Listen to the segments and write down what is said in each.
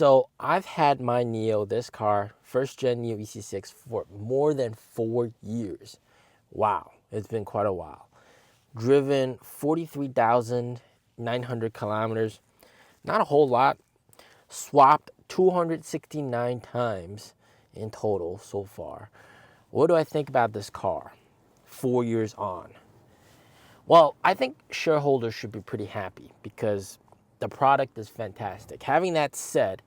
So I've had my NIO, this car, first gen NIO EC6, for more than 4 years. Wow, it's been quite a while. Driven 43,900 kilometers, not a whole lot. Swapped 269 times in total so far. What do I think about this car 4 years on? Well, I think shareholders should be pretty happy because the product is fantastic. Having that said,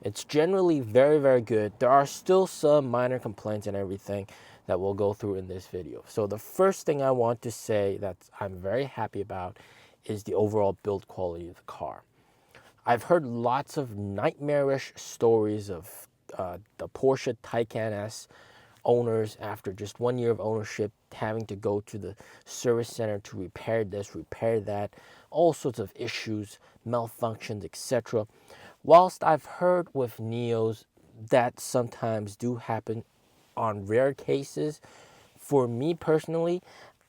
it's generally very, very good. There are still some minor complaints and everything that we'll go through in this video. So the first thing I want to say that I'm very happy about is the overall build quality of the car. I've heard lots of nightmarish stories of the Porsche Taycan S owners after just 1 year of ownership having to go to the service center to repair this, repair that, all sorts of issues, malfunctions, etc. Whilst I've heard with NIOs that sometimes do happen on rare cases, for me personally,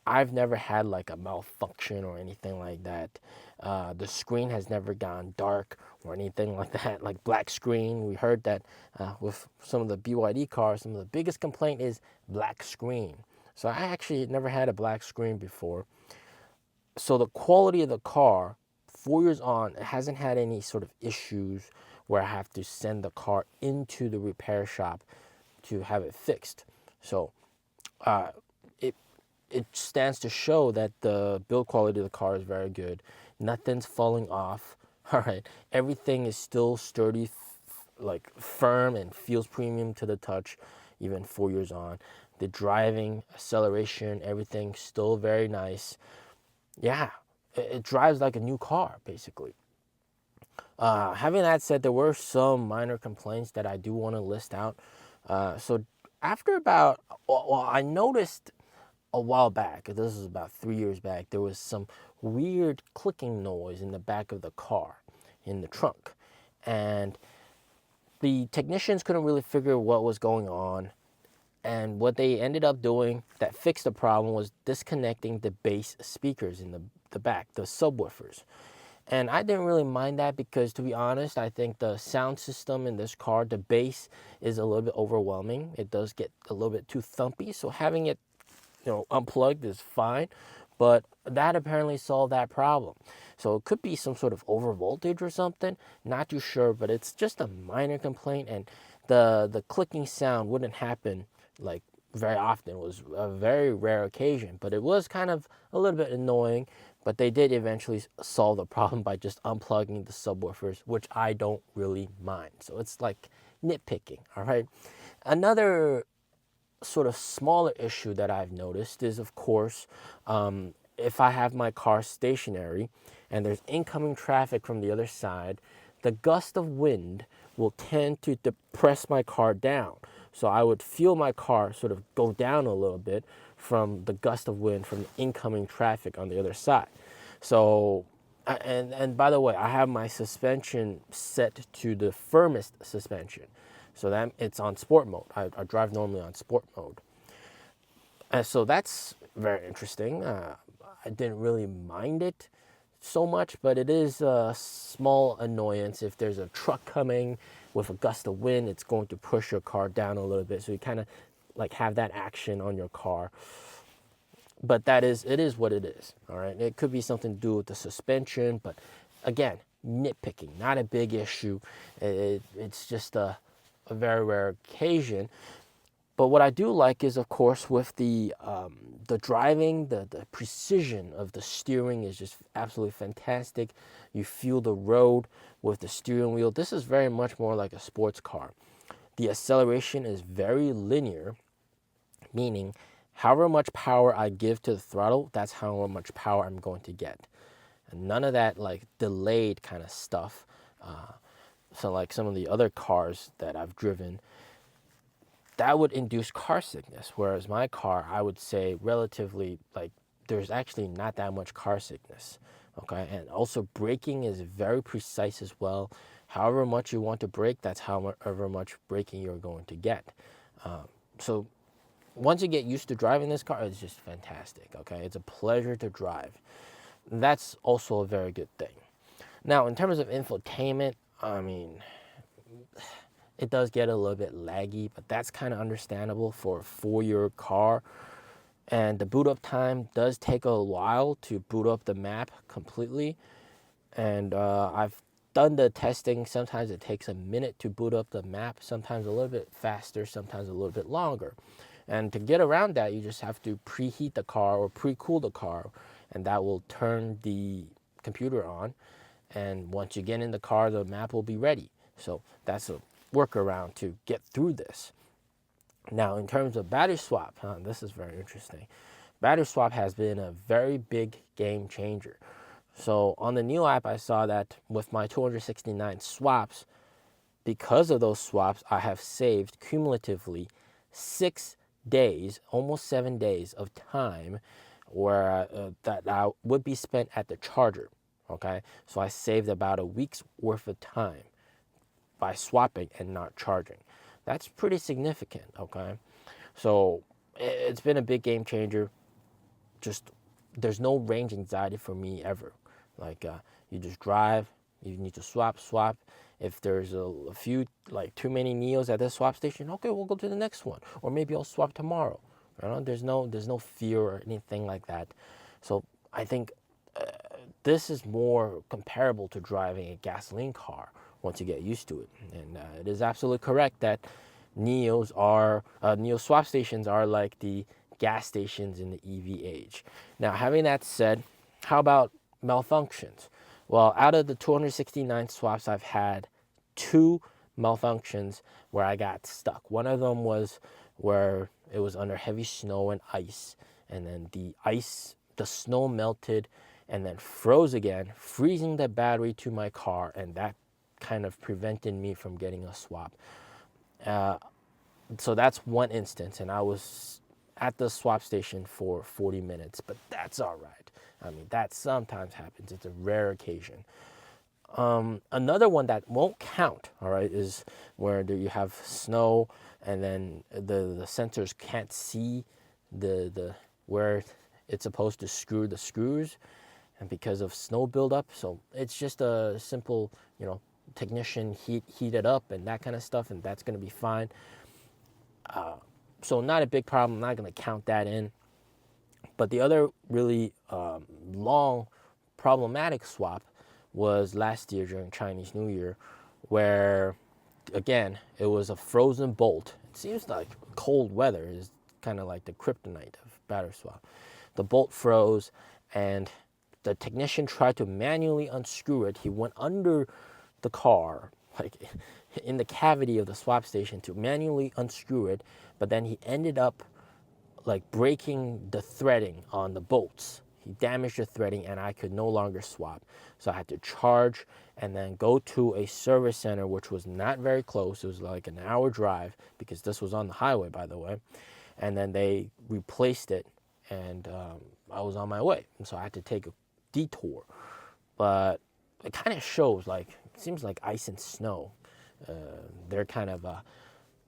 I've never had like a malfunction or anything like that. The screen has never gone dark or anything like that, like black screen. We heard that with some of the BYD cars, some of the biggest complaint is black screen. So I actually never had a black screen before. So the quality of the car, 4 years on, it hasn't had any sort of issues where I have to send the car into the repair shop to have it fixed. So it stands to show that the build quality of the car is very good. Nothing's falling off. All right, everything is still sturdy, like firm, and feels premium to the touch, even 4 years on. The driving, acceleration, everything still very nice. Yeah, it drives like a new car, basically. Having that said, there were some minor complaints that I do want to list out. So after about, well, I noticed a while back, this is about 3 years back, there was some weird clicking noise in the back of the car, in the trunk. And the technicians couldn't really figure what was going on. And what they ended up doing that fixed the problem was disconnecting the bass speakers in the back, the subwoofers. And I didn't really mind that because, to be honest, I think the sound system in this car, the bass, is a little bit overwhelming. It does get a little bit too thumpy. So having it, unplugged is fine. But that apparently solved that problem. So it could be some sort of over voltage or something. Not too sure, but it's just a minor complaint. And the clicking sound wouldn't happen like very often. It was a very rare occasion, but it was kind of a little bit annoying. But they did eventually solve the problem by just unplugging the subwoofers, which I don't really mind. So it's like nitpicking, all right? Another sort of smaller issue that I've noticed is, of course, if I have my car stationary and there's incoming traffic from the other side, the gust of wind will tend to depress my car down. So I would feel my car sort of go down a little bit from the gust of wind from the incoming traffic on the other side. So, and by the way, I have my suspension set to the firmest suspension. So that it's on sport mode. I drive normally on sport mode. And so that's very interesting. I didn't really mind it so much, but it is a small annoyance. If there's a truck coming with a gust of wind, it's going to push your car down a little bit. So you kind of like have that action on your car. But it is what it is, all right? It could be something to do with the suspension, but again, nitpicking, not a big issue. It's just a very rare occasion. But what I do like is, of course, with the driving, the precision of the steering is just absolutely fantastic. You feel the road with the steering wheel. This is very much more like a sports car. The acceleration is very linear, meaning however much power I give to the throttle, that's how much power I'm going to get. And none of that like delayed kind of stuff. So like some of the other cars that I've driven, that would induce car sickness. Whereas my car, I would say relatively, like, there's actually not that much car sickness. Okay, and also braking is very precise as well. However much you want to brake, that's however much braking you're going to get. So once you get used to driving this car, it's just fantastic. Okay, it's a pleasure to drive. That's also a very good thing. Now, in terms of infotainment, I mean, it does get a little bit laggy, but that's kind of understandable for a 4-year car. And the boot up time does take a while to boot up the map completely. And I've done the testing. Sometimes it takes a minute to boot up the map, sometimes a little bit faster, sometimes a little bit longer. And to get around that, you just have to preheat the car or pre-cool the car, and that will turn the computer on. And once you get in the car, the map will be ready. So that's a workaround to get through this. Now, in terms of battery swap, this is very interesting. Battery swap has been a very big game changer. So on the NIO app, I saw that with my 269 swaps, because of those swaps, I have saved cumulatively 6 days, almost 7 days of time where that I would be spent at the charger. Okay, so I saved about a week's worth of time by swapping and not charging. That's pretty significant. Okay, so it's been a big game changer. Just there's no range anxiety for me ever. Like you just drive, you need to swap. If there's a few, like too many NIOs at this swap station, okay, we'll go to the next one, or maybe I'll swap tomorrow. You know, there's no fear or anything like that. So I think this is more comparable to driving a gasoline car once you get used to it. And it is absolutely correct that NIO swap stations are like the gas stations in the EV age. Now, having that said, how about malfunctions? Well, out of the 269 swaps I've had, 2 malfunctions where I got stuck. One of them was where it was under heavy snow and ice, and then the snow melted and then froze again, freezing the battery to my car, and that kind of prevented me from getting a swap. So that's one instance, and I was at the swap station for 40 minutes, but that's all right. I mean, that sometimes happens. It's a rare occasion. Another one that won't count, all right, is where you have snow and then the sensors can't see the where it's supposed to screw the screws, and because of snow buildup. So it's just a simple, technician heat it up and that kind of stuff, and that's going to be fine. So not a big problem. I'm not going to count that in. But the other really long problematic swap was last year during Chinese New Year, where, again, it was a frozen bolt. It seems like cold weather is kind of like the kryptonite of battery swap. The bolt froze, and the technician tried to manually unscrew it. He went under the car, like in the cavity of the swap station, to manually unscrew it, but then he ended up like breaking the threading on the bolts. He damaged the threading, and I could no longer swap. So I had to charge and then go to a service center, which was not very close. It was like an hour drive, because this was on the highway, by the way. And then they replaced it, and I was on my way. And so I had to take a detour. But it kind of shows, like, it seems like ice and snow. They're kind of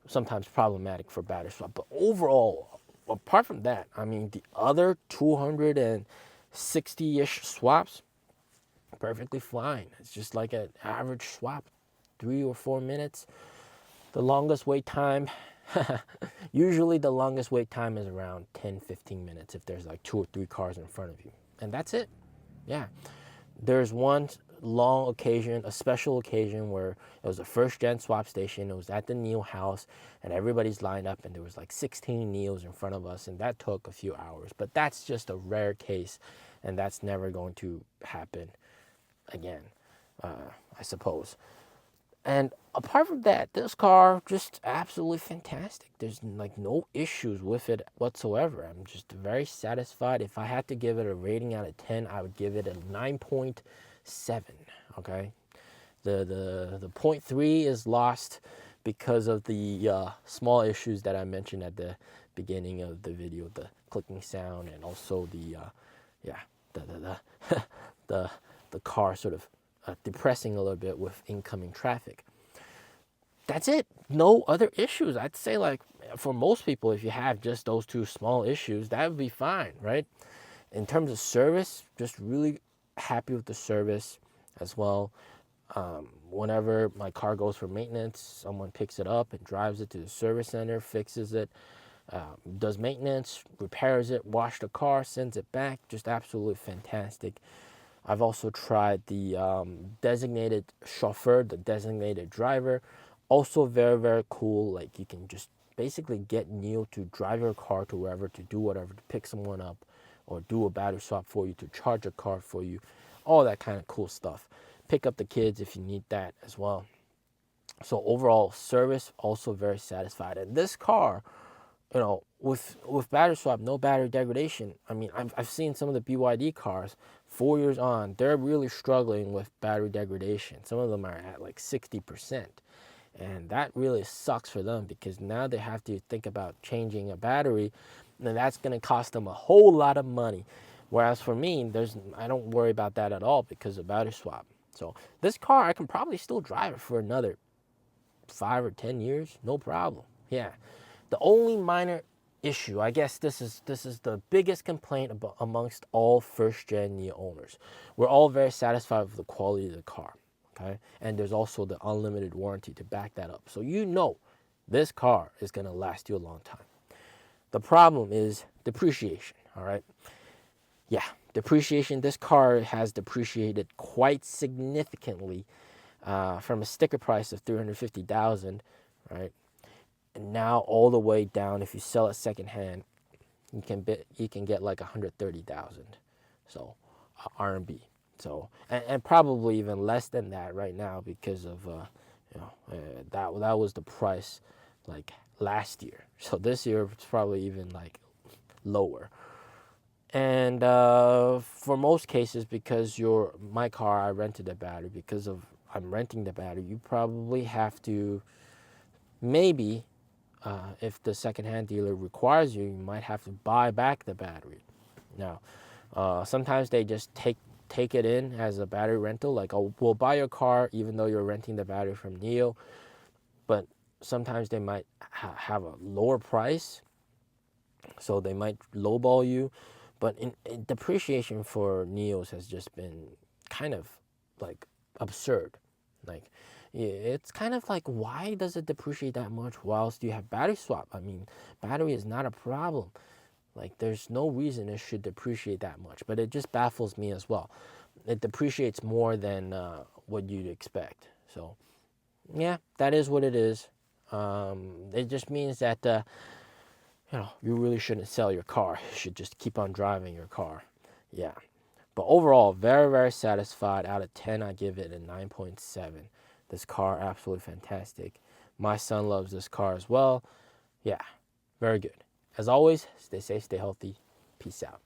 sometimes problematic for battery swap. But overall, apart from that, I mean, the other 260-ish swaps, perfectly fine. It's just like an average swap, 3 or 4 minutes. The longest wait time, usually the longest wait time is around 10-15 minutes if there's like 2 or 3 cars in front of you. And that's it. Yeah. There's one long occasion, a special occasion, where it was a first-gen swap station. It was at the NIO house, and everybody's lined up, and there was like 16 NIOs in front of us, and that took a few hours. But that's just a rare case, and that's never going to happen again, I suppose. And apart from that, this car just absolutely fantastic. There's like no issues with it whatsoever. I'm just very satisfied. If I had to give it a rating out of 10, I would give it a 9.7. Okay, the 0.3 is lost because of the small issues that I mentioned at the beginning of the video, the clicking sound, and also the the car sort of depressing a little bit with incoming traffic. That's it. No other issues. I'd say, like, for most people, if you have just those 2 small issues, that would be fine, right? In terms of service, just really happy with the service as well. whenever my car goes for maintenance, someone picks it up and drives it to the service center, fixes it, does maintenance, repairs it, wash the car, sends it back. Just absolutely fantastic. I've also tried the designated chauffeur, the designated driver. Also very, very cool. Like, you can just basically get NIO to drive your car to wherever, to do whatever, to pick someone up or do a battery swap for you, to charge a car for you, all that kind of cool stuff. Pick up the kids if you need that as well. So overall service, also very satisfied. And this car, you know, with battery swap, no battery degradation. I mean, I've seen some of the BYD cars, 4 years on, they're really struggling with battery degradation. Some of them are at like 60%. And that really sucks for them, because now they have to think about changing a battery, and that's going to cost them a whole lot of money. Whereas for me, I don't worry about that at all because of battery swap. So this car, I can probably still drive it for another 5 or 10 years, no problem. Yeah. The only minor issue, I guess this is the biggest complaint amongst all first-gen NIO owners. We're all very satisfied with the quality of the car, okay? And there's also the unlimited warranty to back that up. So you know this car is going to last you a long time. The problem is depreciation, all right? Yeah, depreciation. This car has depreciated quite significantly from a sticker price of $350,000, right? And now all the way down, if you sell it secondhand, you can get like 130,000, so RMB. So and probably even less than that right now, because of that was the price like last year. So this year it's probably even like lower. And for most cases, because my car, I rented the battery, because of I'm renting the battery, you probably have to maybe. If the secondhand dealer requires you, you might have to buy back the battery. Now, sometimes they just take it in as a battery rental, like, oh, we'll buy your car even though you're renting the battery from NIO. But sometimes they might have a lower price, so they might lowball you. But in depreciation for NIOs has just been kind of like absurd. Like, it's kind of like, why does it depreciate that much whilst you have battery swap? I mean, battery is not a problem. Like, there's no reason it should depreciate that much. But it just baffles me as well. It depreciates more than what you'd expect. So, yeah, that is what it is. It just means that you really shouldn't sell your car. You should just keep on driving your car. Yeah. But overall, very, very satisfied. Out of 10, I give it a 9.7. This car, absolutely fantastic. My son loves this car as well. Yeah, very good. As always, stay safe, stay healthy. Peace out.